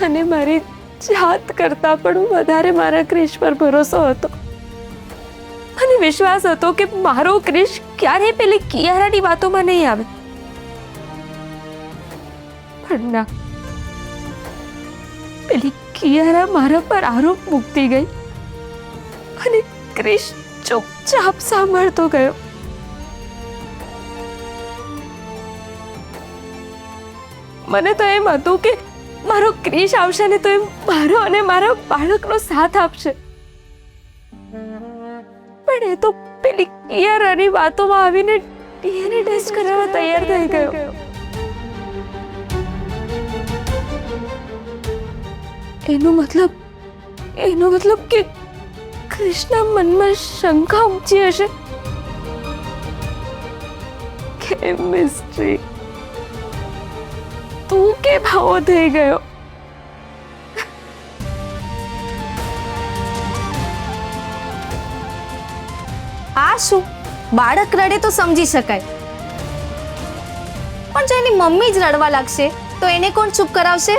મને મારી જાત કરતા પણ વધારે મારા ક્રિશ પર ભરોસો હતો. મને વિશ્વાસ હતો કે મારો ક્રિશ ક્યારેય પેલી કિયારાની વાતોમાં નહીં આવે. પણ ના, પેલી કિયારા મારા પર આરોપ મૂકતી ગઈ અને ક્રિશ ચૂપચાપ સાંભળતો ગયો. મને તો એમ હતું કે મારો ક્રિશ આવશે ને તો એ મારો અને મારા બાળકનો સાથ આપશે, પણ એ તો પેલી કિયારાની વાતોમાં આવીને ડીએનએ ટેસ્ટ કરાવવા તૈયાર થઈ ગયો. એનો મતલબ કે કૃષ્ણના મનમાં શંકા ઉપજી હશે. કેમિસ્ટ્રી તું કે ભાવો થઈ ગયો. આ શું, બાળક રડે તો સમજી શકાય, પણ જો એની મમ્મી જ રડવા લાગશે તો એને કોણ ચૂપ કરાવશે?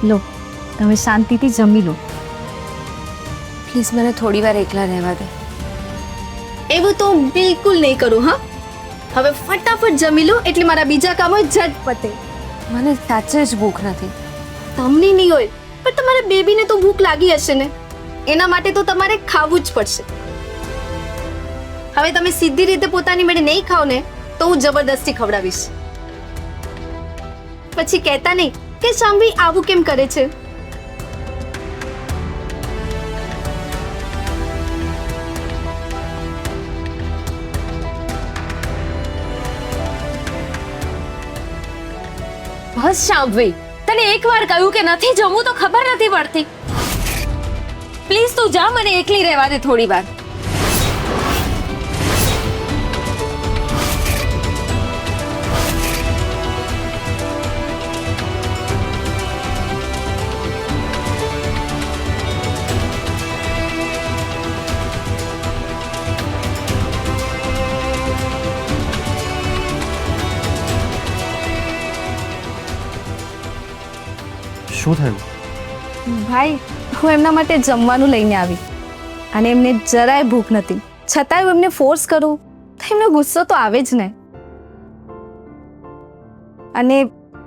લો, તમે શાંતિથી જમી લો. પ્લીઝ મને થોડી વાર એકલા રહેવા દે. એવું તો હું બિલકુલ નહીં કરું. હા, હવે ફટાફટ જમી લો એટલે મારા બીજા કામો ઝટ પતે. મને સાચે જ ભૂખ નથી. તમને નહીં હોય પણ તમારા બેબીને તો ભૂખ લાગી હશે ને, એના માટે તો તમારે ખાવું જ પડશે. હવે તમે સીધી રીતે પોતાની મેળે નહીં ખાઓ ને તો હું જબરદસ્તી ખવડાવીશ. પછી કહેતા નહીં કે શાંભવી આવું કેમ કરે છે. બસ શાંભવી, તને એકવાર કહ્યું કે નથી જમવું તો ખબર નથી પડતી. પ્લીઝ તું જા, મને એકલી રહેવા દે થોડી વાર. શું થયું? ભાઈ, હું એમના માટે જમવાનું લઈને આવી અને એમને જરાય ભૂખ નથી, છતાંય હું એમને ફોર્સ કરું તો એમનો ગુસ્સો તો આવે જ ને. અને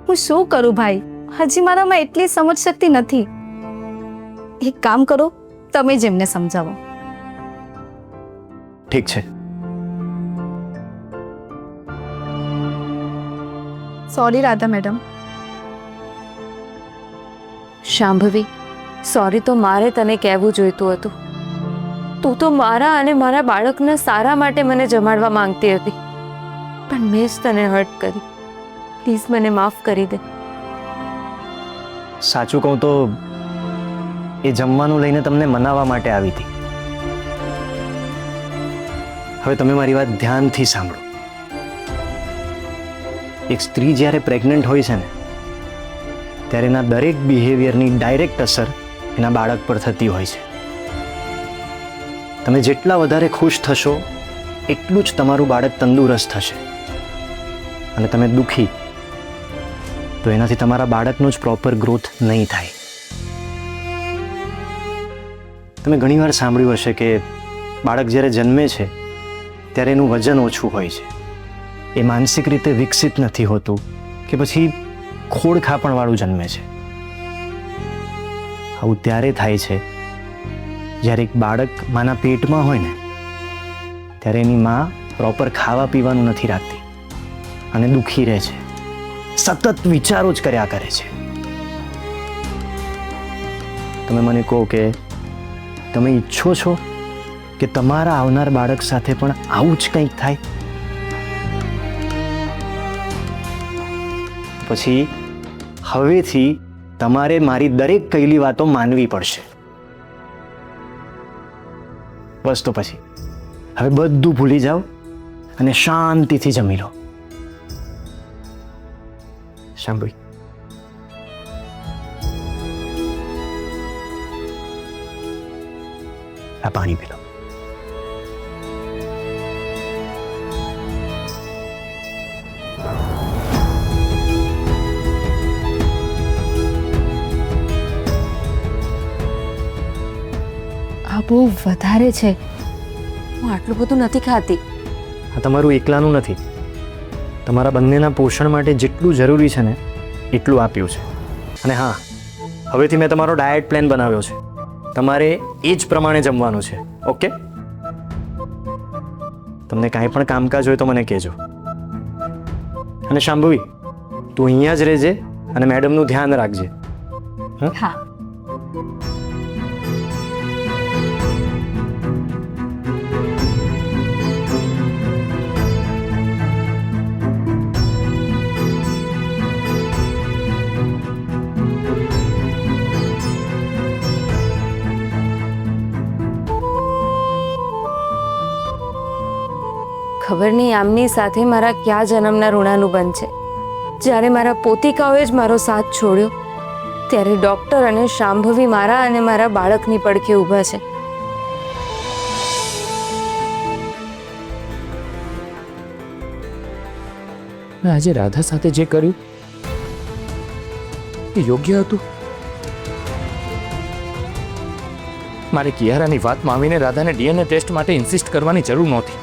હું શું કરું ભાઈ, હજી મારામાં એટલી સમજ શક્તિ નથી. એક કામ કરો, તમે જ એમને સમજાવો. ઠીક છે. Sorry Radha madam. Shambhavi, sorry તો મારે તને કહેવું જોઈતું હતું. તું તો મારા અને મારા બાળકના સારા માટે મને જમાડવા માંગતી હતી, પણ મેં જ તને હર્ટ કરી. પ્લીઝ મને માફ કરી દે. સાચું કહું તો એ જમવાનું લઈને તમને મનાવવા માટે આવી હતી. હવે તમે મારી વાત ધ્યાનથી સાંભળો. એક સ્ત્રી જ્યારે પ્રેગ્નન્ટ હોય છે ને ત્યારે એના દરેક બિહેવિયરની ડાયરેક્ટ અસર એના બાળક પર થતી હોય છે. તમે જેટલા વધારે ખુશ થશો એટલું જ તમારું બાળક તંદુરસ્ત થશે, અને તમે દુઃખી તો એનાથી તમારા બાળકનો જ પ્રોપર ગ્રોથ નહીં થાય. તમે ઘણીવાર સાંભળ્યું હશે કે બાળક જ્યારે જન્મે છે ત્યારે એનું વજન ઓછું હોય છે, એ માનસિક રીતે વિકસિત નથી હોતું કે પછી ખોડખાપણવાળું જન્મે છે. આવું ત્યારે થાય છે જ્યારે એક બાળક માના પેટમાં હોય ને ત્યારે એની માં પ્રોપર ખાવા પીવાનું નથી રાખતી અને દુઃખી રહે છે, સતત વિચારો જ કર્યા કરે છે. તમે મને કહો કે તમે ઈચ્છો છો કે તમારા આવનાર બાળક સાથે પણ આવું જ કંઈક થાય? પછી હવેથી તમારે મારી દરેક કહેલી વાતો માનવી પડશે. બસ તો પછી હવે બધું ભૂલી જાઓ અને શાંતિથી જમી લો. શાંભવી, આ પાણી પી લો. બહુ વધારે છે. હું આટલું બધું નથી ખાતી. આ તમારું એકલાનું નથી, તમારા બંનેના પોષણ માટે જેટલું જરૂરી છે ને એટલું આપ્યું છે. અને હા, હવેથી મેં તમારો ડાયટ પ્લાન બનાવ્યો છે, તમારે એ જ પ્રમાણે જમવાનું છે. ઓકે? તમને કાંઈ પણ કામકાજ હોય તો મને કહેજો. અને શાંભવી, તું અહીંયા જ રહેજે અને મેડમનું ધ્યાન રાખજે. હા. ખબર નહીં આમની સાથે મારા કયા જન્મના ઋણાનું બંધ છે. જ્યારે મારા પોતિકાઓએ જ મારો સાથ છોડ્યો ત્યારે ડૉક્ટર અને શાંભવી મારા અને મારા બાળકની પડખે ઊભા છે. મેં આજે રાધા સાથે જે કર્યું એ યોગ્ય હતું. મારે કિયારાની વાતમાં આવીને રાધાને ડીએનએ ટેસ્ટ માટે ઇન્સિસ્ટ કરવાની જરૂર નહોતી.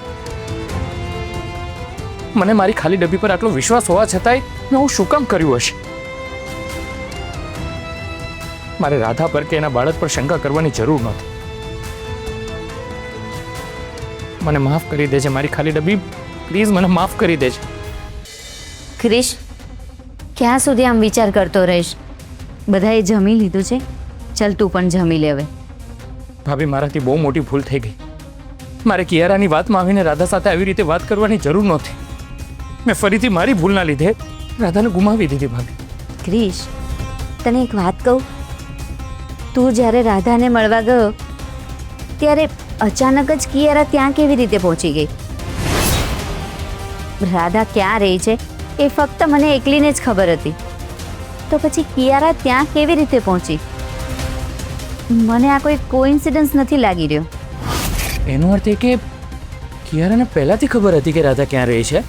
મને મારી ખાલી ડબ્બી પર આટલો વિશ્વાસ હોવા છતાંય મેં હું શું કામ કર્યું હશે? મારે રાધા પર કે એના બાળક પર શંકા કરવાની જરૂર નહોતી. મને માફ કરી દેજે મારી ખાલી ડબ્બી, પ્લીઝ મને માફ કરી દેજે. ક્રિશ, ક્યાં સુધી આમ વિચાર કરતો રહીશ? બધાએ જમી લીધું છે, ચાલ તું પણ જમી લે હવે. ભાભી, મારાથી બહુ મોટી ભૂલ થઈ ગઈ. મારે કિયારાની વાતમાં આવીને રાધા સાથે આવી રીતે વાત કરવાની જરૂર નહોતી. મેં ફરીથી મારી ભૂલના લીધે રાધાને ગુમાવી દીધી. ભાભી ક્રિશ, તને એક વાત કહું, તું જ્યારે રાધાને મળવા ગયો ત્યારે અચાનક જ કિયારા ત્યાં કેવી રીતે પહોંચી ગઈ? રાધા ક્યાં રહી છે એ ફક્ત મને એકલીને જ ખબર હતી, તો પછી કિયારા ત્યાં કેવી રીતે પહોંચી? મને આ કોઈ કોઇન્સિડન્સ નથી લાગી રહ્યો. એનો અર્થ એ કે કિયારાને પહેલાથી ખબર હતી કે રાધા ક્યાં રહી છે.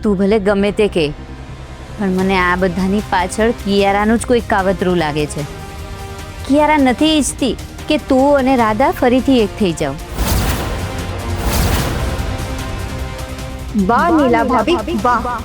તું ભલે ગમે તે કહે, પણ મને આ બધાની પાછળ કિયારાનું જ કોઈ કાવતરું લાગે છે. કિયારા નથી ઈચ્છતી કે તું અને રાધા ફરીથી એક થઈ જાઓ. વાહ નીલા ભાભી, વાહ.